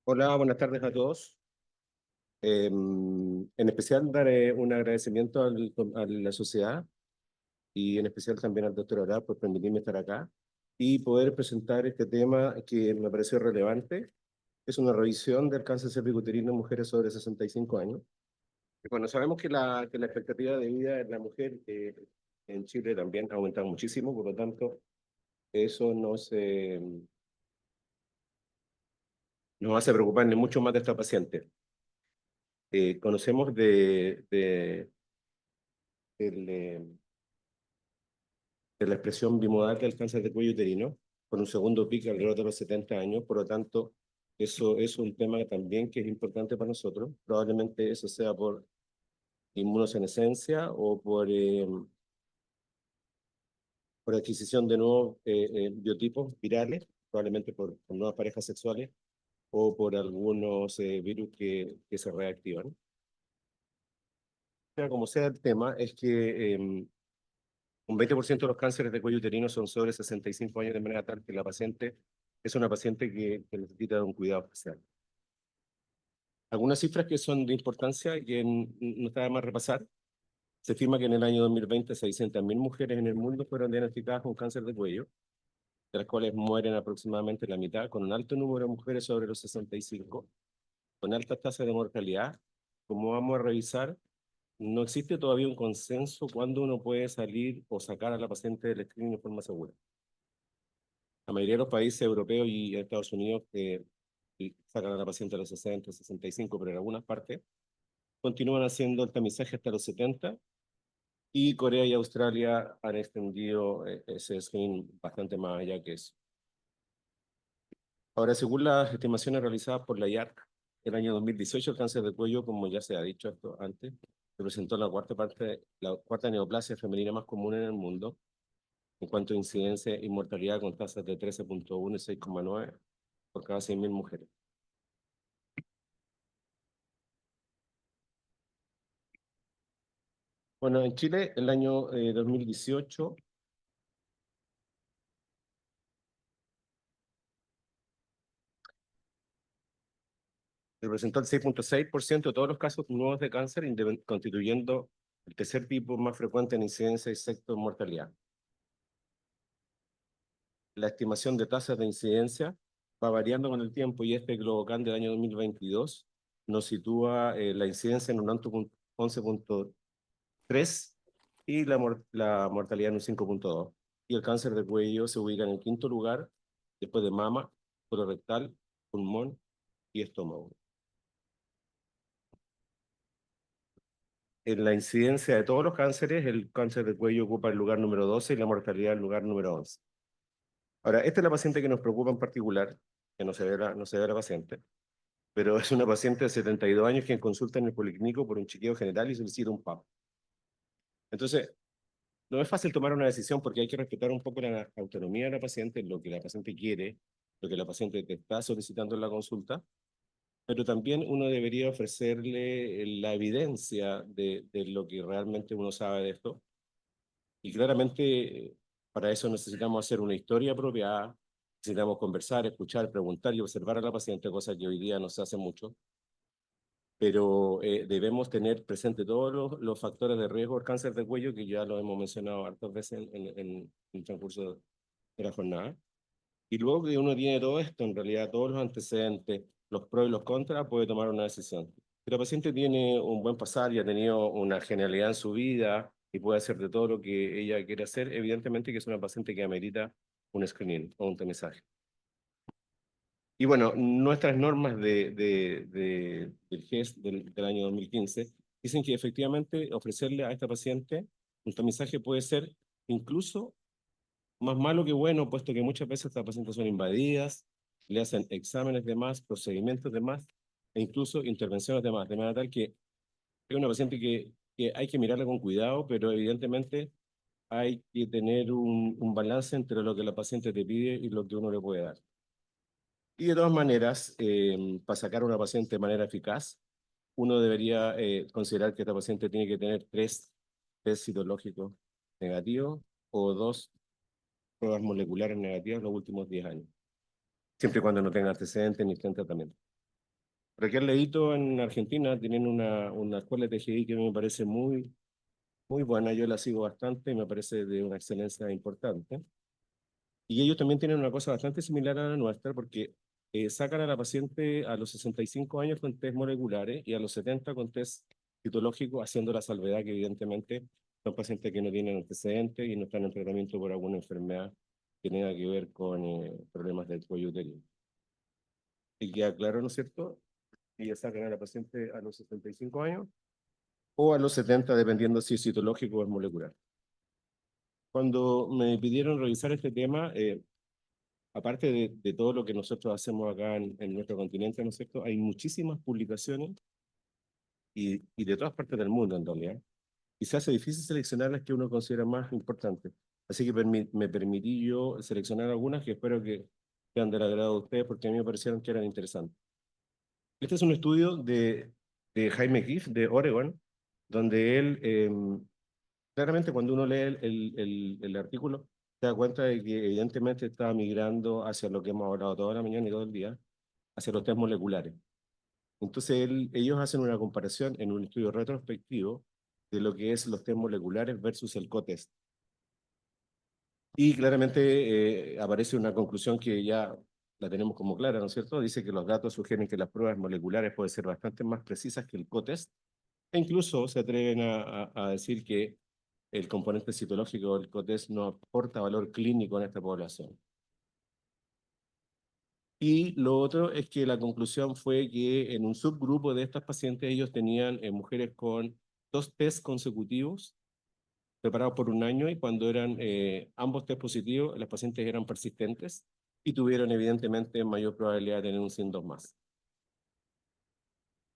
Hola, buenas tardes a todos. En especial daré un agradecimiento a la sociedad y en especial también al doctor Arap por permitirme estar acá y poder presentar este tema que me pareció relevante. Es una revisión del cáncer cervicuterino en mujeres sobre 65 años. Y bueno, sabemos que la expectativa de vida de la mujer en Chile también ha aumentado muchísimo, por lo tanto, eso nos hace preocuparnos mucho más de esta paciente. Conocemos del, eh, de la expresión bimodal del cáncer de cuello uterino, con un segundo pico alrededor de los 70 años. Por lo tanto, eso es un tema también que es importante para nosotros. Probablemente eso sea por inmunosenescencia o por adquisición de nuevos biotipos virales, probablemente por nuevas parejas sexuales o por algunos virus que se reactivan. Sea como sea el tema, es que un 20% de los cánceres de cuello uterino son sobre 65 años, de manera tal que la paciente es una paciente que necesita de un cuidado especial. Algunas cifras que son de importancia y que no está de más repasar. Se estima que en el año 2020 600.000 mujeres en el mundo fueron diagnosticadas con cáncer de cuello, de las cuales mueren aproximadamente la mitad, con un alto número de mujeres sobre los 65, con altas tasas de mortalidad. Como vamos a revisar, no existe todavía un consenso cuándo uno puede salir o sacar a la paciente del screening de forma segura. La mayoría de los países europeos y Estados Unidos y sacan a la paciente a los 60, 65, pero en algunas partes continúan haciendo el tamizaje hasta los 70 y Corea y Australia han extendido ese screening bastante más allá que eso. Ahora, según las estimaciones realizadas por la IARC, el año 2018 el cáncer de cuello, como ya se ha dicho esto antes, representó la cuarta neoplasia femenina más común en el mundo en cuanto a incidencia e inmortalidad con tasas de 13.1 y 6.9 por cada 100.000 mujeres. Bueno, en Chile, el año 2018, representó el 6.6% de todos los casos nuevos de cáncer, constituyendo el tercer tipo más frecuente en incidencia y sexto en mortalidad. La estimación de tasas de incidencia va variando con el tiempo y este Globocan del año 2022 nos sitúa la incidencia en un 11.3 y la mortalidad en un 5.2. Y el cáncer de cuello se ubica en el quinto lugar, después de mama, colorectal, pulmón y estómago. En la incidencia de todos los cánceres, el cáncer de cuello ocupa el lugar número 12 y la mortalidad el lugar número 11. Ahora, esta es la paciente que nos preocupa en particular, que no se ve la paciente, pero es una paciente de 72 años que consulta en el policlínico por un chequeo general y solicita un PAP. Entonces, no es fácil tomar una decisión porque hay que respetar un poco la autonomía de la paciente, lo que la paciente quiere, lo que la paciente te está solicitando en la consulta, pero también uno debería ofrecerle la evidencia de lo que realmente uno sabe de esto. Y claramente para eso necesitamos hacer una historia apropiada, necesitamos conversar, escuchar, preguntar y observar a la paciente, cosa que hoy día no se hace mucho, pero debemos tener presente todos los factores de riesgo del cáncer de cuello, que ya lo hemos mencionado hartas veces en el transcurso de la jornada. Y luego que uno tiene todo esto, en realidad todos los antecedentes, los pros y los contras, puede tomar una decisión. Si la paciente tiene un buen pasar y ha tenido una genialidad en su vida y puede hacer de todo lo que ella quiere hacer, evidentemente que es una paciente que amerita un screening o un tamizaje. Y bueno, nuestras normas del GES del año 2015 dicen que efectivamente ofrecerle a esta paciente un tamizaje puede ser incluso más malo que bueno, puesto que muchas veces estas pacientes son invadidas, le hacen exámenes de más, procedimientos de más e incluso intervenciones de más, de manera tal que es una paciente que hay que mirarla con cuidado, pero evidentemente hay que tener un balance entre lo que la paciente te pide y lo que uno le puede dar. Y de todas maneras, para sacar a una paciente de manera eficaz, uno debería considerar que esta paciente tiene que tener 3 test citológicos negativos o 2 pruebas moleculares negativas en los últimos 10 años, siempre y cuando no tenga antecedentes ni esté en tratamiento. Por aquí al ladito en Argentina tienen una escuela de TGI que me parece muy buena, yo la sigo bastante y me parece de una excelencia importante. Y ellos también tienen una cosa bastante similar a la nuestra porque sacan a la paciente a los 65 años con test moleculares y a los 70 con test citológico, haciendo la salvedad que evidentemente son pacientes que no tienen antecedentes y no están en tratamiento por alguna enfermedad que tenga que ver con problemas del cuello uterino. Y queda claro, ¿no es cierto? Y ya sacan a la paciente a los 65 años o a los 70, dependiendo si es citológico o es molecular. Cuando me pidieron revisar este tema, aparte de todo lo que nosotros hacemos acá en nuestro continente, ¿no es cierto? Hay muchísimas publicaciones y de todas partes del mundo, en realidad. Y se hace difícil seleccionar las que uno considera más importantes. Así que me permití yo seleccionar algunas que espero que sean del agrado de ustedes porque a mí me parecieron que eran interesantes. Este es un estudio de Jaime Keefe, de Oregon, donde él, claramente cuando uno lee el artículo, se da cuenta de que evidentemente está migrando hacia lo que hemos hablado toda la mañana y todo el día, hacia los test moleculares. Entonces ellos hacen una comparación en un estudio retrospectivo de lo que es los test moleculares versus el co-test. Y claramente aparece una conclusión que ya la tenemos como clara, ¿no es cierto? Dice que los datos sugieren que las pruebas moleculares pueden ser bastante más precisas que el co-test, e incluso se atreven a decir que el componente citológico del co-test no aporta valor clínico en esta población. Y lo otro es que la conclusión fue que en un subgrupo de estas pacientes ellos tenían mujeres con 2 test consecutivos preparados por un año y cuando eran ambos test positivos, las pacientes eran persistentes y tuvieron evidentemente mayor probabilidad de tener un SIN2 más.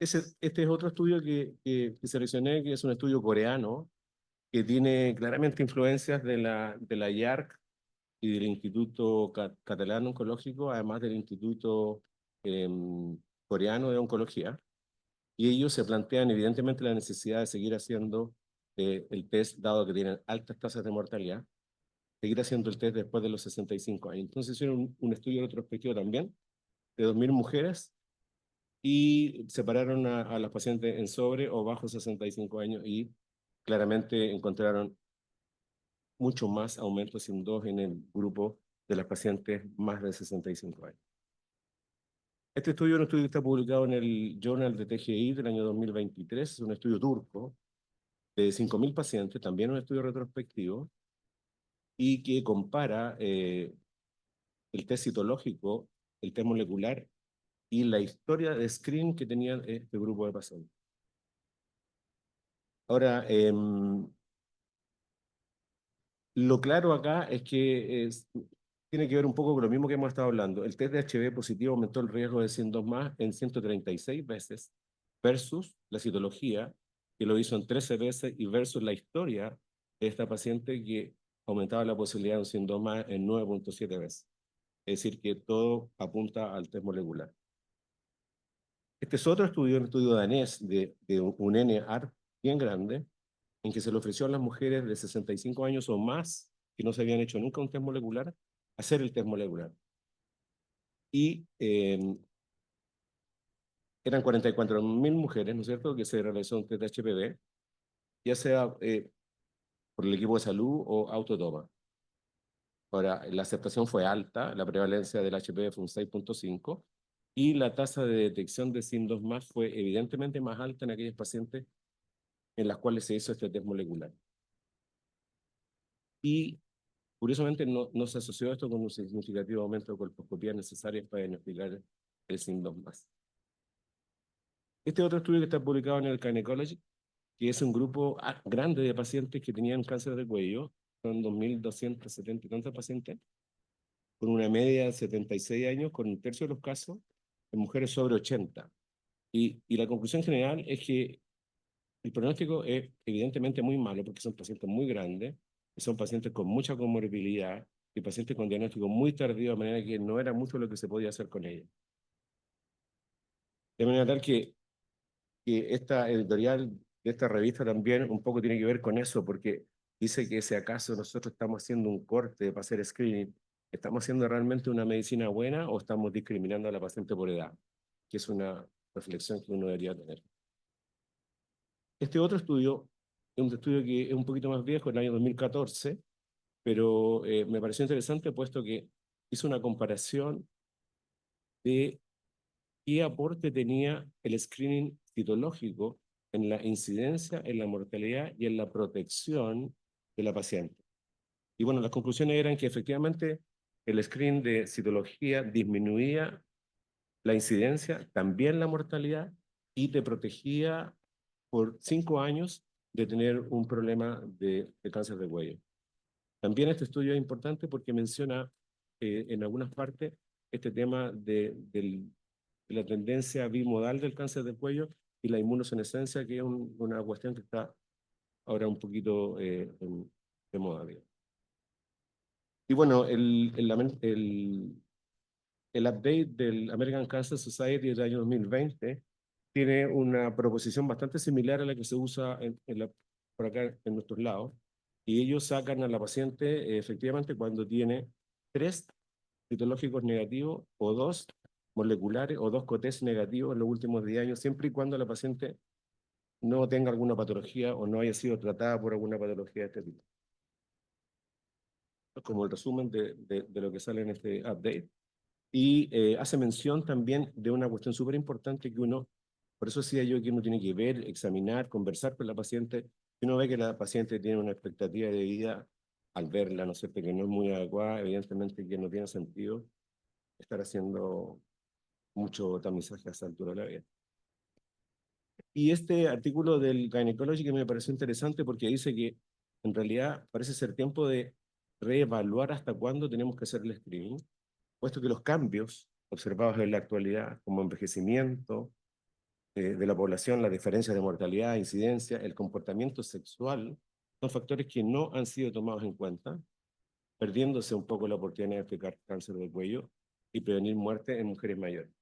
Este es otro estudio que seleccioné, que es un estudio coreano, que tiene claramente influencias de la IARC y del Instituto Catalán Oncológico, además del Instituto Coreano de Oncología. Y ellos se plantean evidentemente la necesidad de seguir haciendo el test, dado que tienen altas tasas de mortalidad, seguir haciendo el test después de los 65 años. Entonces hicieron un estudio retrospectivo también de 2.000 mujeres y separaron a las pacientes en sobre o bajo 65 años y claramente encontraron mucho más aumentos sin dos en el grupo de las pacientes más de 65 años. Este estudio es un estudio que está publicado en el Journal de TGI del año 2023, es un estudio turco de 5.000 pacientes, también un estudio retrospectivo, y que compara el test citológico, el test molecular y la historia de screening que tenían este grupo de pacientes. Ahora, lo claro acá es que tiene que ver un poco con lo mismo que hemos estado hablando. El test de HB positivo aumentó el riesgo de 102 más en 136 veces, versus la citología, que lo hizo en 13 veces, y versus la historia de esta paciente que aumentaba la posibilidad de un 102 más en 9.7 veces. Es decir, que todo apunta al test molecular. Este es otro estudio, un estudio danés de un N-ARP bien grande, en que se le ofreció a las mujeres de 65 años o más que no se habían hecho nunca un test molecular, hacer el test molecular. Y eran 44.000 mujeres, ¿no es cierto?, que se realizó un test de HPV, ya sea por el equipo de salud o autotoma. Ahora, la aceptación fue alta, la prevalencia del HPV fue un 6.5, y la tasa de detección de SIN2 más fue evidentemente más alta en aquellos pacientes en las cuales se hizo este test molecular. Y curiosamente no se asoció esto con un significativo aumento de colposcopías necesarias para diagnosticar el SIN2 más. Este otro estudio que está publicado en el Gynecology, que es un grupo grande de pacientes que tenían cáncer de cuello, son 2.270 y tantos pacientes, con una media de 76 años, con un tercio de los casos en mujeres sobre 80. Y la conclusión general es que el pronóstico es evidentemente muy malo porque son pacientes muy grandes, son pacientes con mucha comorbilidad y pacientes con diagnóstico muy tardío, de manera que no era mucho lo que se podía hacer con ellos. De manera tal que esta editorial de esta revista también un poco tiene que ver con eso, porque dice que si acaso nosotros estamos haciendo un corte para hacer screening, ¿estamos haciendo realmente una medicina buena o estamos discriminando a la paciente por edad? Que es una reflexión que uno debería tener. Este otro estudio es un estudio que es un poquito más viejo, en el año 2014, pero me pareció interesante puesto que hizo una comparación de qué aporte tenía el screening citológico en la incidencia, en la mortalidad y en la protección de la paciente. Y bueno, las conclusiones eran que efectivamente el screening de citología disminuía la incidencia, también la mortalidad, y te protegía por 5 años de tener un problema de cáncer de cuello. También este estudio es importante porque menciona en algunas partes este tema de la tendencia bimodal del cáncer de cuello y la inmunosenescencia, que es una cuestión que está ahora un poquito de moda, digamos. Y bueno, el update del American Cancer Society del año 2020 tiene una proposición bastante similar a la que se usa por acá en nuestros lados, y ellos sacan a la paciente efectivamente cuando tiene 3 citológicos negativos o 2 moleculares o 2 COTES negativos en los últimos 10 años, siempre y cuando la paciente no tenga alguna patología o no haya sido tratada por alguna patología de este tipo. Como el resumen de lo que sale en este update. Y hace mención también de una cuestión súper importante que uno, por eso decía yo que uno tiene que ver, examinar, conversar con la paciente. Si uno ve que la paciente tiene una expectativa de vida al verla, ¿no es cierto?, que no es muy adecuada, evidentemente que no tiene sentido estar haciendo mucho tamizaje a esa altura de la vida. Y este artículo del Gynecology que me pareció interesante porque dice que en realidad parece ser tiempo de reevaluar hasta cuándo tenemos que hacer el screening, puesto que los cambios observados en la actualidad, como envejecimiento de la población, las diferencias de mortalidad, incidencia, el comportamiento sexual, son factores que no han sido tomados en cuenta, perdiéndose un poco la oportunidad de detectar cáncer del cuello y prevenir muerte en mujeres mayores.